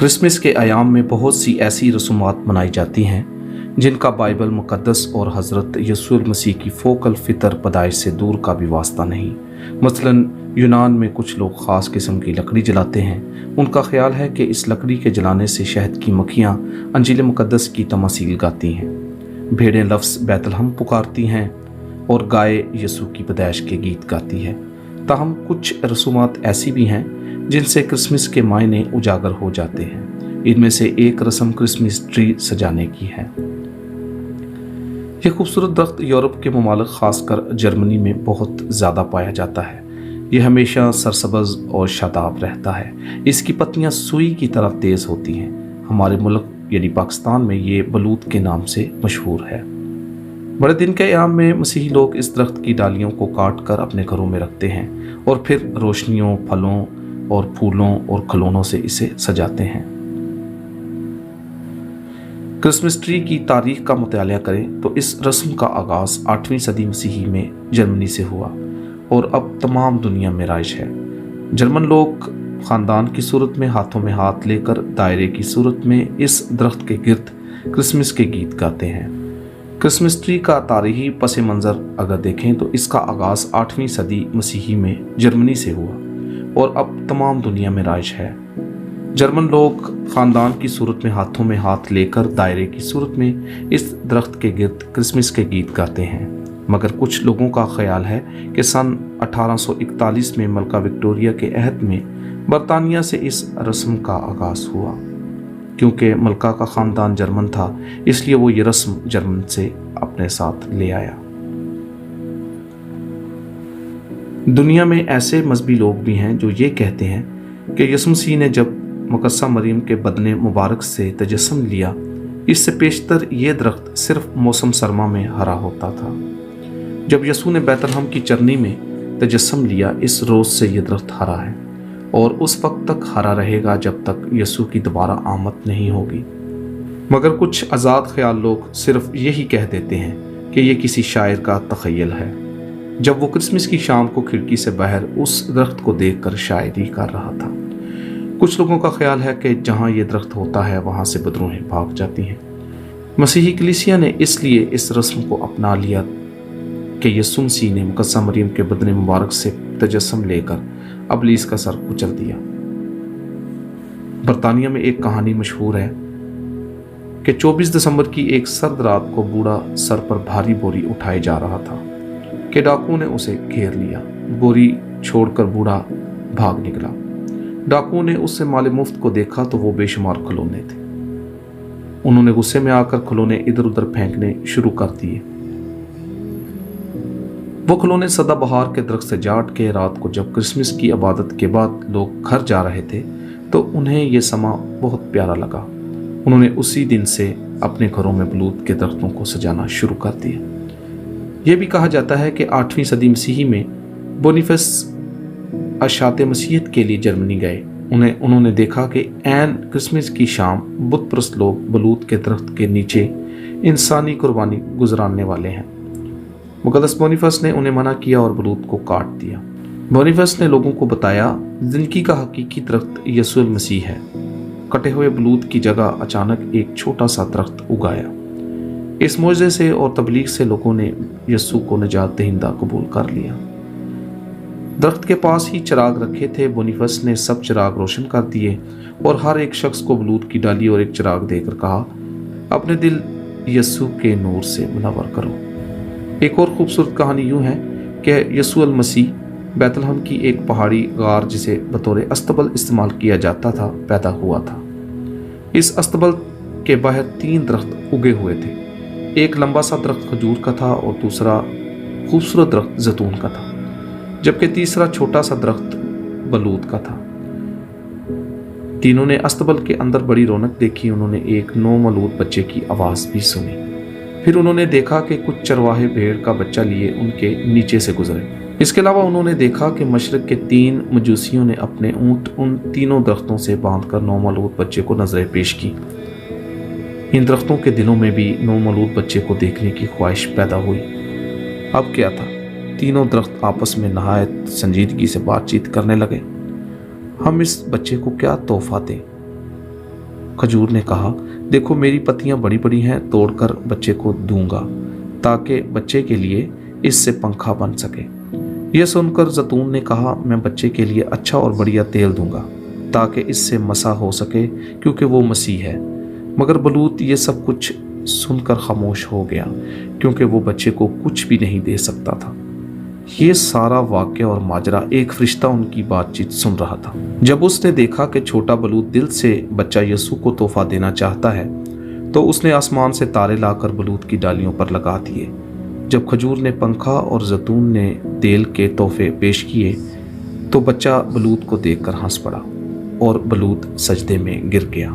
Christmas के अयाम में बहुत सी ऐसी रसूमात मनाई जाती हैं जिनका बाइबल मुक़द्दस और हज़रत यीशु मसीह की फ़ोकल फ़ितर पैदाइश से दूर का भी वास्ता नहीं। मसलन यूनान में कुछ लोग ख़ास किस्म की लकड़ी जलाते हैं। उनका ख्याल है कि इस लकड़ी के जलाने से शहद की मक्खियाँ अंजील मुक़द्दस की तमसील गाती हैं, भेड़ें लफ्ज़ बैतलहम पुकारती हैं और गाय यीशु की पैदाइश के गीत गाती है। ताहम कुछ रसूमात ऐसी भी हैं जिनसे क्रिसमस के मायने उजागर हो जाते हैं। इनमें से एक रस्म क्रिसमस ट्री सजाने की है। यह खूबसूरत दरख्त यूरोप के ममालिक खासकर जर्मनी में बहुत ज़्यादा पाया जाता है। यह हमेशा सरसब्ज़ और शादाब रहता है। इसकी पत्तियां सुई की तरह तेज़ होती हैं। हमारे मुल्क यानी पाकिस्तान में ये बलूत के नाम से मशहूर है। बड़े दिन के अयाम में मसीही लोग इस दरख्त की डालियों को काट कर अपने घरों में रखते हैं और फिर रोशनियों, फलों और फूलों और खिलौनों से इसे सजाते हैं। क्रिसमस ट्री की तारीख का मुताला करें तो इस रस्म का आगाज़ 8वीं सदी मसीही में जर्मनी से हुआ और अब तमाम दुनिया में राइज है। जर्मन लोग ख़ानदान की सूरत में हाथों में हाथ लेकर दायरे की सूरत में इस दरख्त के गिर्द क्रिसमस के गीत गाते हैं। क्रिसमस ट्री का तारीखी पस मंज़र अगर देखें तो इसका आगाज़ 8वीं सदी मसीही में जर्मनी से हुआ और अब तमाम दुनिया में राइज है। जर्मन लोग ख़ानदान की सूरत में हाथों में हाथ लेकर दायरे की सूरत में इस दरख्त के गिर्द क्रिसमस के गीत गाते हैं। मगर कुछ लोगों का ख्याल है कि सन 1841 में मलका विक्टोरिया के अहद में बरतानिया से इस रस्म का आगाज़ हुआ। क्योंकि मलका का ख़ानदान जर्मन था, इसलिए वो ये रस्म जर्मन से अपने साथ ले आया। दुनिया में ऐसे मजहबी लोग भी हैं जो ये कहते हैं कि यीशु मसीह ने जब मुकद्दसा मरियम के बदन मुबारक से तजस्सुम लिया, इससे पेशतर ये दरख्त सिर्फ मौसम सरमा में हरा होता था। जब यीशु ने बैतलहम की चरनी में तजस्सुम लिया, इस रोज़ से ये दरख्त हरा है और उस वक्त तक हरा रहेगा जब तक यीशु की दोबारा आमद नहीं होगी। मगर कुछ आज़ाद ख्याल लोग सिर्फ यही कह देते हैं कि ये किसी शायर का तख़य्युल है जब वो क्रिसमस की शाम को खिड़की से बाहर उस दरख्त को देखकर शायरी कर रहा था। कुछ लोगों का ख्याल है कि जहाँ ये दरख्त होता है वहाँ से बदरूहें भाग जाती हैं। मसीही कलीसिया ने इसलिए इस रस्म को अपना लिया कि यीशु मसीह ने मुकद्दसा मरियम के बदन मुबारक से तजस्सुम लेकर इब्लीस का सर कुचल दिया। बरतानिया में एक कहानी मशहूर है कि 24 दिसंबर की एक सर्द रात को बूढ़ा सर पर भारी बोरी उठाए जा रहा था कि डाकुओं ने उसे घेर लिया। बोरी छोड़कर बूढ़ा भाग निकला। डाकुओं ने उससे माल मुफ्त को देखा तो वो बेशुमार खिलौने थे। उन्होंने गुस्से में आकर खिलौने इधर उधर फेंकने शुरू कर दिए। वो खिलौने सदाबहार के दरख्त से जाट के रात को जब क्रिसमस की इबादत के बाद लोग घर जा रहे थे तो उन्हें यह समा बहुत प्यारा लगा। उन्होंने उसी दिन से अपने घरों में बलूत के दरख्तों को सजाना शुरू कर दिया। यह भी कहा जाता है कि 8वीं सदी मसीही में बोनीफेस अशात मसीहत के लिए जर्मनी गए। उन्होंने देखा कि ऐन क्रिसमस की शाम बुत परस्त लोग बलूत के दरख्त के नीचे इंसानी कुर्बानी गुजराने वाले हैं। मुकद्दस बोनीफेस ने उन्हें मना किया और बलूत को काट दिया। बोनीफेस ने लोगों को बताया जिंदगी का हकीकी दरख्त यीशु मसीह है। कटे हुए बलूत की जगह अचानक एक छोटा सा दरख्त उगाया। इस मौजज़े से और तबलीग से लोगों ने यीशु को निजात दहिंदा कबूल कर लिया। दरख्त के पास ही चिराग रखे थे। बोनीफेस ने सब चिराग रोशन कर दिए और हर एक शख्स को बलूत की डाली और एक चिराग देकर कहा, अपने दिल यीशु के नूर से मुनव्वर करो। एक और खूबसूरत कहानी यूँ है कि यीशु अल मसीह बैतलहम की एक पहाड़ी गार जिसे बतौर अस्तबल इस्तेमाल किया जाता था पैदा हुआ था। इस अस्तबल के बाहर 3 दरख्त उगे हुए थे। एक लंबा सा दरख्त खजूर का था और दूसरा खूबसूरत दरख्त जैतून का था, जबकि तीसरा छोटा सा दरख्त बलूत का था। तीनों ने अस्तबल के अंदर बड़ी रौनक देखी। उन्होंने एक नौमौलूद बच्चे की आवाज़ भी सुनी। फिर उन्होंने देखा कि कुछ चरवाहे भेड़ का बच्चा लिए उनके नीचे से गुजरे। इसके अलावा उन्होंने देखा कि मशरक के 3 मजूसियों ने अपने ऊंट उन तीनों दरख्तों से बांधकर नौमौलूद बच्चे को नजरें पेश की। इन दरख्तों के दिलों में भी नौमौलूद बच्चे को देखने की ख्वाहिश पैदा हुई। अब क्या था, तीनों दरख्त आपस में नहायत संजीदगी से बातचीत करने लगे। हम इस बच्चे को क्या तोहफा दें? کھجور نے کہا، دیکھو میری پتیاں بڑی بڑی ہیں، توڑ کر بچے کو دوں گا تاکہ بچے کے لیے اس سے پنکھا بن سکے۔ یہ سن کر زیتون نے کہا، میں بچے کے لیے اچھا اور بڑھیا تیل دوں گا تاکہ اس سے مسح ہو سکے، کیونکہ وہ مسیح ہے۔ مگر بلوط یہ سب کچھ سن کر خاموش ہو گیا، کیونکہ وہ بچے کو کچھ بھی نہیں دے سکتا تھا۔ یہ سارا واقعہ اور ماجرا ایک فرشتہ ان کی بات چیت سن رہا تھا۔ جب اس نے دیکھا کہ چھوٹا بلوط دل سے بچہ یسوع کو تحفہ دینا چاہتا ہے تو اس نے آسمان سے تارے لا کر بلوط کی ڈالیوں پر لگا دیے۔ جب کھجور نے پنکھا اور زیتون نے تیل کے تحفے پیش کیے تو بچہ بلوط کو دیکھ کر ہنس پڑا اور بلوط سجدے میں گر گیا۔